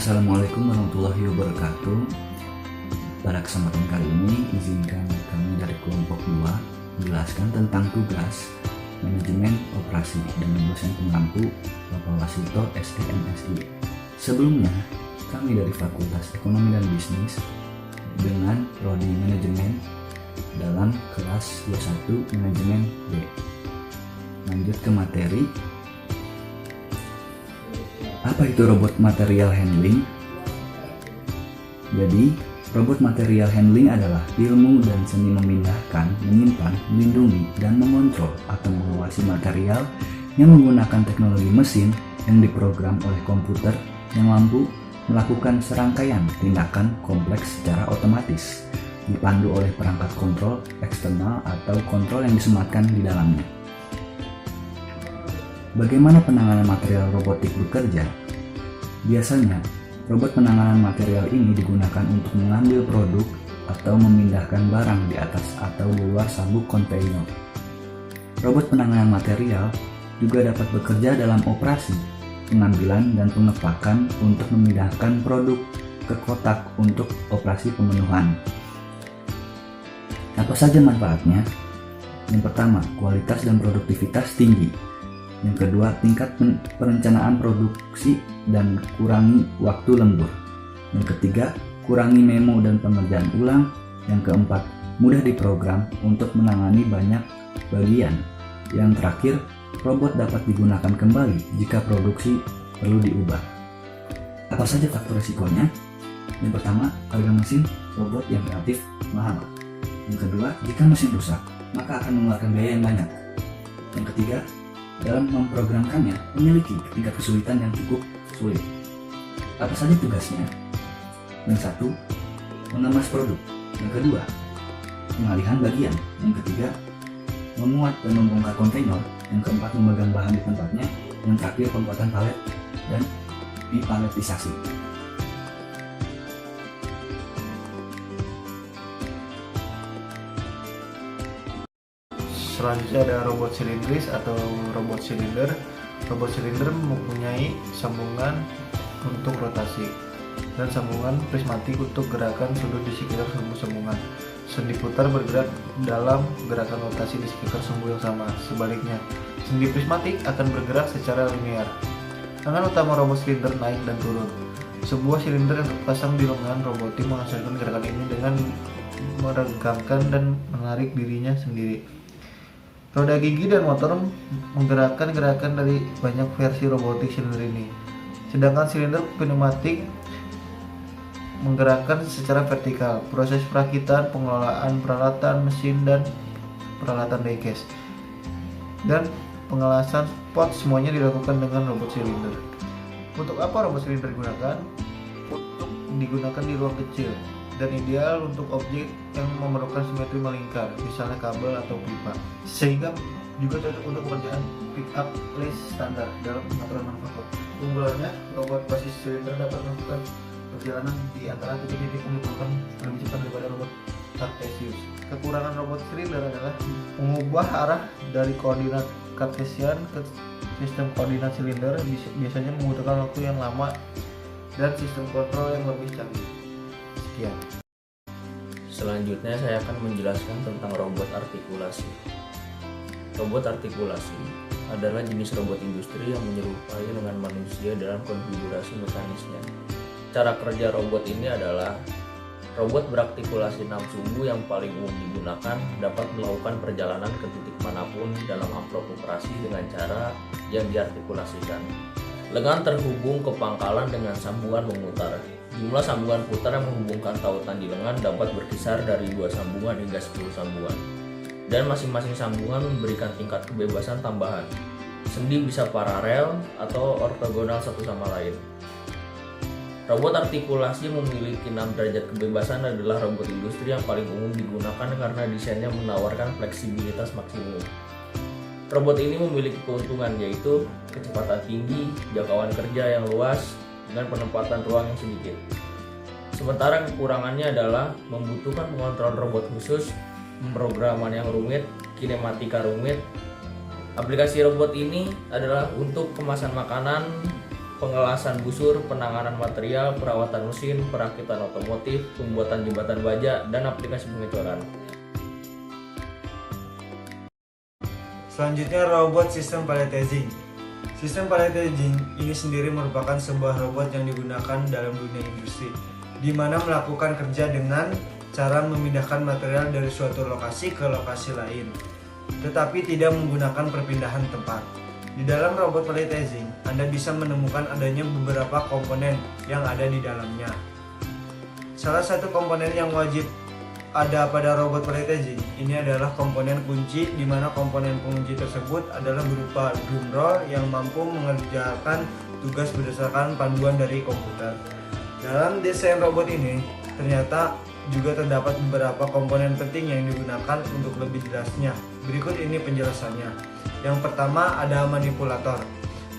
Assalamualaikum warahmatullahi wabarakatuh. Pada kesempatan kali ini, izinkan kami dari kelompok 2 menjelaskan tentang tugas manajemen operasi dengan dosen pengampu Bapak Wasito SEMSI. Sebelumnya, kami dari Fakultas Ekonomi dan Bisnis dengan prodi manajemen dalam kelas 21 manajemen B. Lanjut ke materi. Apa itu robot material handling? Jadi, robot material handling adalah ilmu dan seni memindahkan, menyimpan, melindungi, dan mengontrol atau mengawasi material yang menggunakan teknologi mesin yang diprogram oleh komputer yang mampu melakukan serangkaian tindakan kompleks secara otomatis, dipandu oleh perangkat kontrol eksternal atau kontrol yang disematkan di dalamnya. Bagaimana penanganan material robotik bekerja? Biasanya, robot penanganan material ini digunakan untuk mengambil produk atau memindahkan barang di atas atau di luar sabuk kontainer. Robot penanganan material juga dapat bekerja dalam operasi pengambilan dan pengepakan untuk memindahkan produk ke kotak untuk operasi pemenuhan. Apa saja manfaatnya? Yang pertama, kualitas dan produktivitas tinggi. Yang kedua, tingkat perencanaan produksi dan kurangi waktu lembur. Yang ketiga, kurangi memo dan pengerjaan ulang. Yang keempat, mudah diprogram untuk menangani banyak bagian. Yang terakhir, robot dapat digunakan kembali jika produksi perlu diubah. Apa saja faktor risikonya? Yang pertama, harga mesin robot yang relatif mahal. Yang kedua, jika mesin rusak, maka akan mengeluarkan biaya yang banyak. Yang ketiga, dalam memprogramkannya memiliki tingkat kesulitan yang cukup sulit. Apa saja tugasnya? Yang satu, mengemas produk. Yang kedua, pengalihan bagian. Yang ketiga, memuat dan membongkar kontainer. Yang keempat, memegang bahan di tempatnya. Yang terakhir, pembuatan palet dan dipaletisasi. Selanjutnya ada robot silindris atau robot silinder. Robot silinder mempunyai sambungan untuk rotasi dan sambungan prismatik untuk gerakan sudut di sekitar sumbu sambungan. Sendi putar bergerak dalam gerakan rotasi di sekitar sumbu yang sama. Sebaliknya, sendi prismatik akan bergerak secara linear. Tangan utama robot silinder naik dan turun. Sebuah silinder yang terpasang di lengan robotik menghasilkan gerakan ini dengan meregangkan dan menarik dirinya sendiri. Roda gigi dan motor menggerakkan gerakan dari banyak versi robotik silinder ini. Sedangkan silinder pneumatik menggerakkan secara vertikal. Proses perakitan, pengelolaan peralatan mesin dan peralatan diecast dan pengelasan pot semuanya dilakukan dengan robot silinder. Untuk apa robot silinder digunakan? Untuk digunakan di ruang kecil dan ideal untuk objek yang memerlukan simetri melingkar, misalnya kabel atau pipa, sehingga juga cocok untuk pekerjaan pick up place standar dalam pengaturan manufaktur. Keunggulannya, robot basis silinder dapat melakukan perjalanan di antara titik-titik yang diperlukan lebih cepat daripada robot Cartesius. Kekurangan robot silinder adalah mengubah arah dari koordinat Cartesian ke sistem koordinat silinder biasanya membutuhkan waktu yang lama dan sistem kontrol yang lebih canggih. Sekian. Selanjutnya saya akan menjelaskan tentang robot artikulasi. Robot artikulasi adalah jenis robot industri yang menyerupai dengan manusia dalam konfigurasi mekanisnya. Cara kerja robot ini adalah robot berartikulasi 6 sumbu yang paling umum digunakan dapat melakukan perjalanan ke titik manapun dalam amplop operasi dengan cara yang diartikulasikan. Lengan terhubung ke pangkalan dengan sambungan memutar. Jumlah sambungan putar yang menghubungkan tautan di lengan dapat berkisar dari 2 sambungan hingga 10 sambungan. Dan masing-masing sambungan memberikan tingkat kebebasan tambahan. Sendi bisa paralel atau ortogonal satu sama lain. Robot artikulasi memiliki 6 derajat kebebasan adalah robot industri yang paling umum digunakan karena desainnya menawarkan fleksibilitas maksimum. Robot ini memiliki keuntungan yaitu kecepatan tinggi, jangkauan kerja yang luas, dengan penempatan ruang yang sedikit. Sementara kekurangannya adalah membutuhkan pengontrol robot khusus, pemrograman yang rumit, kinematika rumit. Aplikasi robot ini adalah untuk kemasan makanan, pengelasan busur, penanganan material, perawatan mesin, perakitan otomotif, pembuatan jembatan baja, dan aplikasi pengecoran. Selanjutnya robot sistem palletizing. Sistem palletizing ini sendiri merupakan sebuah robot yang digunakan dalam dunia industri, di mana melakukan kerja dengan cara memindahkan material dari suatu lokasi ke lokasi lain, tetapi tidak menggunakan perpindahan tempat. Di dalam robot palletizing, Anda bisa menemukan adanya beberapa komponen yang ada di dalamnya. Salah satu komponen yang wajib ada pada robot palletizing ini adalah komponen kunci, di mana komponen pengunci tersebut adalah berupa drum roll yang mampu mengerjakan tugas berdasarkan panduan dari komputer. Dalam desain robot ini ternyata juga terdapat beberapa komponen penting yang digunakan. Untuk lebih jelasnya, berikut ini penjelasannya. Yang pertama ada manipulator.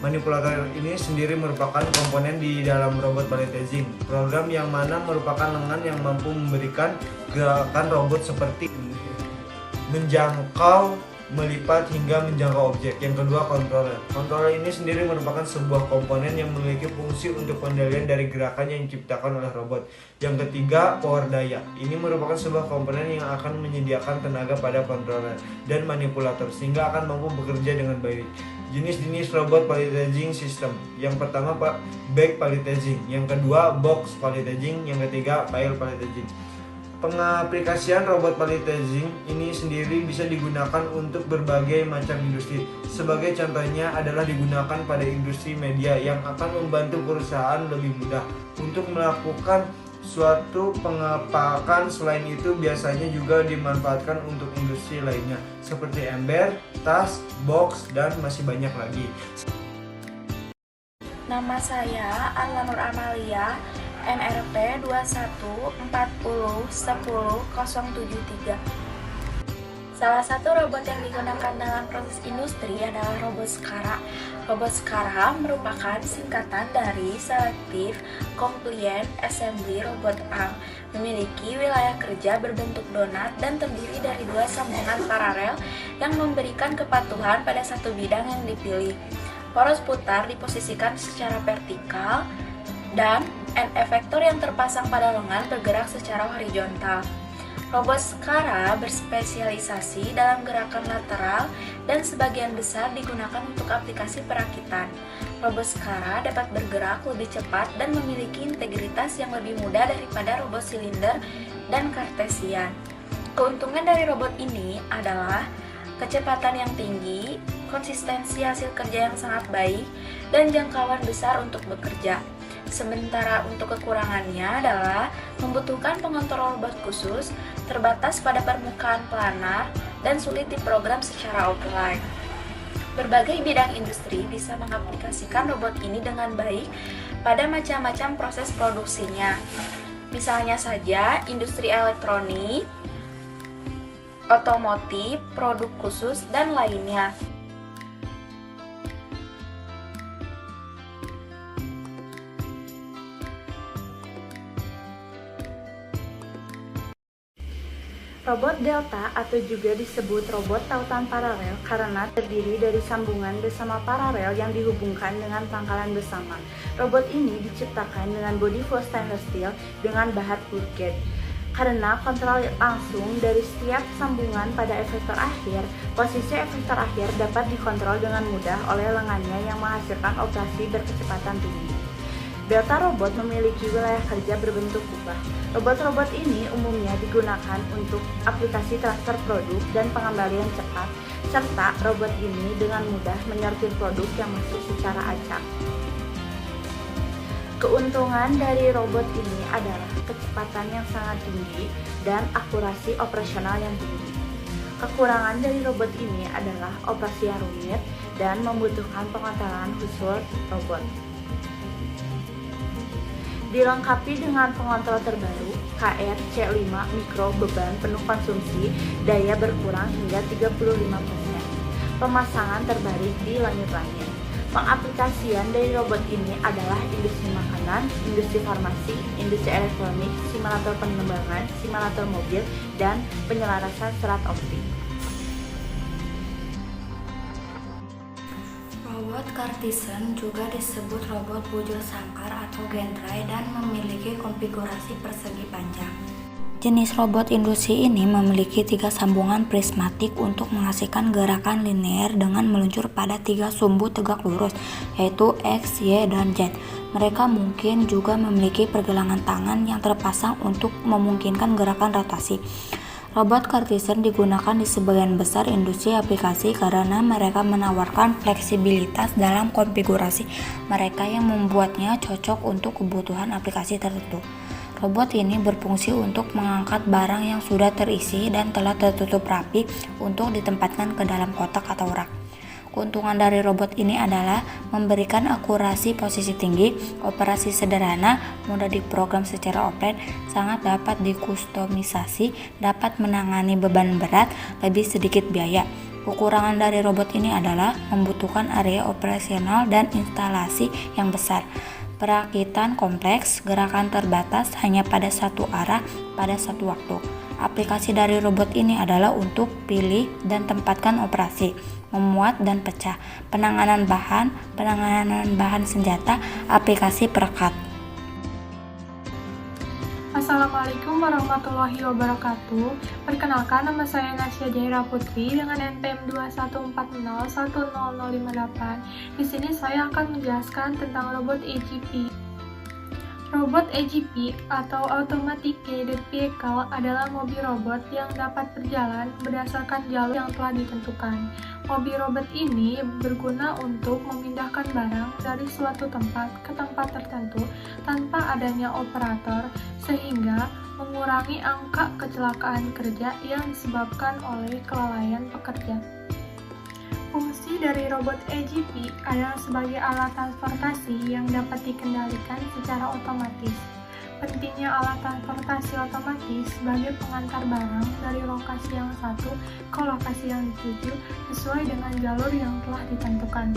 Manipulator ini sendiri merupakan komponen di dalam robot palletizing, program yang mana merupakan lengan yang mampu memberikan gerakan robot seperti menjangkau, melipat, hingga menjangkau objek. Yang kedua, controller. Controller ini sendiri merupakan sebuah komponen yang memiliki fungsi untuk pengendalian dari gerakan yang diciptakan oleh robot. Yang ketiga, power daya. Ini merupakan sebuah komponen yang akan menyediakan tenaga pada controller dan manipulator sehingga akan mampu bekerja dengan baik. Jenis-jenis robot palletizing system. Yang pertama bag palletizing, yang kedua box palletizing, yang ketiga pile palletizing. Pengaplikasian robot palletizing ini sendiri bisa digunakan untuk berbagai macam industri. Sebagai contohnya adalah digunakan pada industri media yang akan membantu perusahaan lebih mudah untuk melakukan suatu pengepakan. Selain itu biasanya juga dimanfaatkan untuk industri lainnya seperti ember, tas, box, dan masih banyak lagi. Nama saya Arla Nur Amalia, NRP 21401073. Salah satu robot yang digunakan dalam proses industri adalah robot SCARA. Robot SCARA merupakan singkatan dari Selective Compliant Assembly Robot Arm. Memiliki wilayah kerja berbentuk donat dan terdiri dari dua sambungan paralel yang memberikan kepatuhan pada satu bidang yang dipilih. Poros putar diposisikan secara vertikal dan end effector yang terpasang pada lengan bergerak secara horizontal. Robot SCARA berspesialisasi dalam gerakan lateral dan sebagian besar digunakan untuk aplikasi perakitan. Robot SCARA dapat bergerak lebih cepat dan memiliki integritas yang lebih mudah daripada robot silinder dan kartesian. Keuntungan dari robot ini adalah kecepatan yang tinggi, konsistensi hasil kerja yang sangat baik, dan jangkauan besar untuk bekerja. Sementara untuk kekurangannya adalah membutuhkan pengontrol robot khusus, terbatas pada permukaan planar, dan sulit diprogram secara offline. Berbagai bidang industri bisa mengaplikasikan robot ini dengan baik pada macam-macam proses produksinya. Misalnya saja industri elektronik, otomotif, produk khusus, dan lainnya. Robot delta atau juga disebut robot tautan paralel karena terdiri dari sambungan bersama paralel yang dihubungkan dengan pangkalan bersama. Robot ini diciptakan dengan bodi full stainless steel dengan bahan wood gate. Karena kontrol langsung dari setiap sambungan pada efektor akhir, posisi efektor akhir dapat dikontrol dengan mudah oleh lengannya yang menghasilkan operasi berkecepatan tinggi. Delta robot memiliki wilayah kerja berbentuk kubah. Robot-robot ini umumnya digunakan untuk aplikasi transfer produk dan pengembalian cepat, serta robot ini dengan mudah menyortir produk yang masuk secara acak. Keuntungan dari robot ini adalah kecepatan yang sangat tinggi dan akurasi operasional yang tinggi. Kekurangan dari robot ini adalah operasi yang rumit dan membutuhkan pengontrolan khusus robot. Dilengkapi dengan pengontrol terbaru KR-C5 Micro beban penuh konsumsi, daya berkurang hingga 35%. Pemasangan terbalik di langit-langit. Pengaplikasian dari robot ini adalah industri makanan, industri farmasi, industri elektronik, simulator penerbangan, simulator mobil, dan penyelarasan serat optik. Robot Robot Cartesian juga disebut robot bujur sangkar atau gantry dan memiliki konfigurasi persegi panjang. Jenis robot industri ini memiliki 3 sambungan prismatik untuk menghasilkan gerakan linear dengan meluncur pada 3 sumbu tegak lurus, yaitu X, Y, dan Z. Mereka mungkin juga memiliki pergelangan tangan yang terpasang untuk memungkinkan gerakan rotasi. Robot Cartesian digunakan di sebagian besar industri aplikasi karena mereka menawarkan fleksibilitas dalam konfigurasi mereka yang membuatnya cocok untuk kebutuhan aplikasi tertentu. Robot ini berfungsi untuk mengangkat barang yang sudah terisi dan telah tertutup rapi untuk ditempatkan ke dalam kotak atau rak. Keuntungan dari robot ini adalah memberikan akurasi posisi tinggi, operasi sederhana, mudah diprogram secara offline, sangat dapat dikustomisasi, dapat menangani beban berat, lebih sedikit biaya. Kekurangan dari robot ini adalah membutuhkan area operasional dan instalasi yang besar, perakitan kompleks, gerakan terbatas hanya pada satu arah pada satu waktu. Aplikasi dari robot ini adalah untuk pilih dan tempatkan operasi, memuat dan pecah, penanganan bahan senjata, aplikasi perekat. Assalamualaikum warahmatullahi wabarakatuh. Perkenalkan, nama saya Nasya Jaira Putri dengan NPM 2140100058. Di sini saya akan menjelaskan tentang robot AGV. Robot AGV atau Automatic Guided Vehicle adalah mobil robot yang dapat berjalan berdasarkan jalur yang telah ditentukan. Mobil robot ini berguna untuk memindahkan barang dari suatu tempat ke tempat tertentu tanpa adanya operator, sehingga mengurangi angka kecelakaan kerja yang disebabkan oleh kelalaian pekerja. Fungsi dari robot AGV adalah sebagai alat transportasi yang dapat dikendalikan secara otomatis. Pentingnya alat transportasi otomatis sebagai pengantar barang dari lokasi yang satu ke lokasi yang dituju sesuai dengan jalur yang telah ditentukan.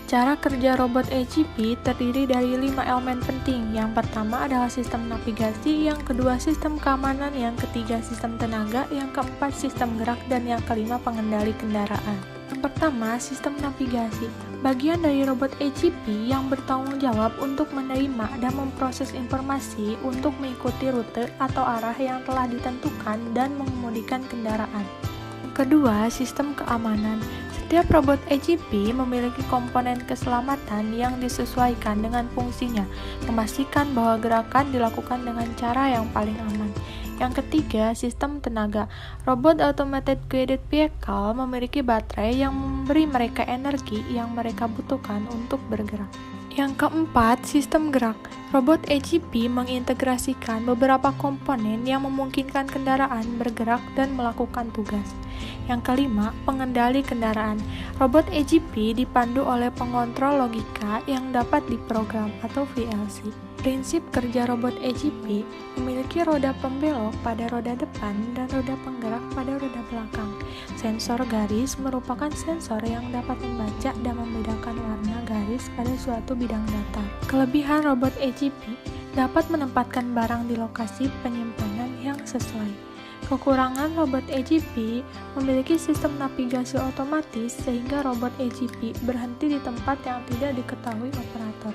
Cara kerja robot AGV terdiri dari 5 elemen penting. Yang pertama adalah sistem navigasi, yang kedua sistem keamanan, yang ketiga sistem tenaga, yang keempat sistem gerak, dan yang kelima pengendali kendaraan. Yang pertama, sistem navigasi. Bagian dari robot AGV yang bertanggung jawab untuk menerima dan memproses informasi untuk mengikuti rute atau arah yang telah ditentukan dan mengemudikan kendaraan. Yang kedua, sistem keamanan. Setiap robot AGV memiliki komponen keselamatan yang disesuaikan dengan fungsinya, memastikan bahwa gerakan dilakukan dengan cara yang paling aman. Yang ketiga, sistem tenaga. Robot Automated Guided Vehicle memiliki baterai yang memberi mereka energi yang mereka butuhkan untuk bergerak. Yang keempat, sistem gerak. Robot AGV mengintegrasikan beberapa komponen yang memungkinkan kendaraan bergerak dan melakukan tugas. Yang kelima, pengendali kendaraan. Robot AGV dipandu oleh pengontrol logika yang dapat diprogram atau VLC. Prinsip kerja robot AGV memiliki roda pembelok pada roda depan dan roda penggerak pada roda belakang. Sensor garis merupakan sensor yang dapat membaca dan membedakan warna garis pada suatu bidang data. Kelebihan robot AGV dapat menempatkan barang di lokasi penyimpanan yang sesuai. Kekurangan robot AGV memiliki sistem navigasi otomatis sehingga robot AGV berhenti di tempat yang tidak diketahui operator.